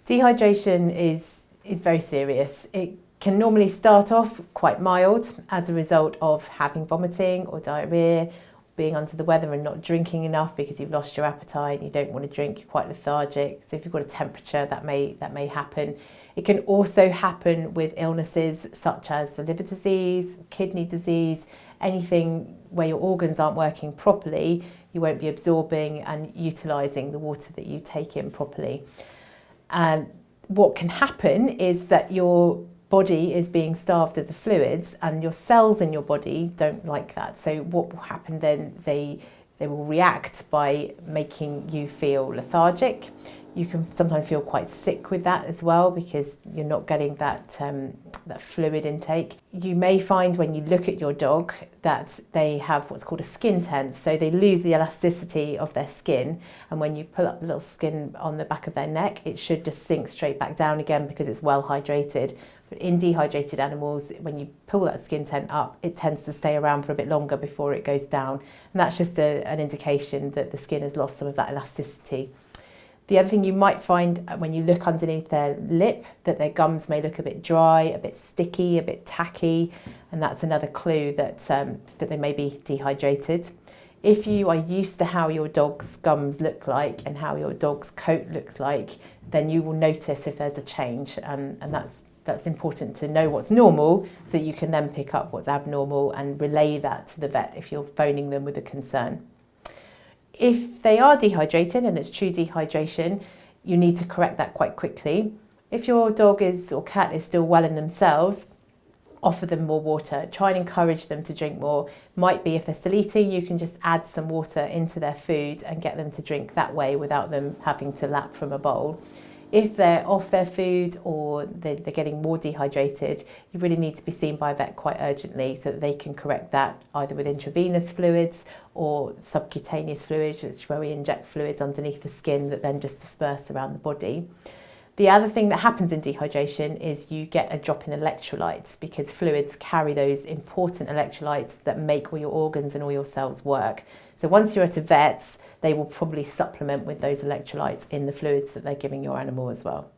Dehydration is very serious. It can normally start off quite mild as a result of having vomiting or diarrhoea, being under the weather and not drinking enough because you've lost your appetite and you don't want to drink, you're quite lethargic. So if you've got a temperature, that may happen. It can also happen with illnesses such as liver disease, kidney disease, anything where your organs aren't working properly, you won't be absorbing and utilising the water that you take in properly. And what can happen is that your body is being starved of the fluids and your cells in your body don't like that. So what will happen then, they will react by making you feel lethargic. You can sometimes feel quite sick with that as well because you're not getting that fluid intake. You may find when you look at your dog that they have what's called a skin tense, so they lose the elasticity of their skin, and when you pull up the little skin on the back of their neck, it should just sink straight back down again because it's well hydrated. But in dehydrated animals, when you pull that skin tent up, it tends to stay around for a bit longer before it goes down, and that's just an indication that the skin has lost some of that elasticity. The other thing you might find when you look underneath their lip, that their gums may look a bit dry, a bit sticky, a bit tacky, and that's another clue that they may be dehydrated. If you are used to how your dog's gums look like and how your dog's coat looks like, then you will notice if there's a change, and that's important to know what's normal so you can then pick up what's abnormal and relay that to the vet if you're phoning them with a concern. If they are dehydrated and it's true dehydration, you need to correct that quite quickly. If your dog or cat is still well in themselves, offer them more water. Try and encourage them to drink more. Might be if they're still eating, you can just add some water into their food and get them to drink that way without them having to lap from a bowl. If they're off their food or they're getting more dehydrated, you really need to be seen by a vet quite urgently so that they can correct that either with intravenous fluids or subcutaneous fluids, which is where we inject fluids underneath the skin that then just disperse around the body. The other thing that happens in dehydration is you get a drop in electrolytes because fluids carry those important electrolytes that make all your organs and all your cells work. So once you're at a vet's, they will probably supplement with those electrolytes in the fluids that they're giving your animal as well.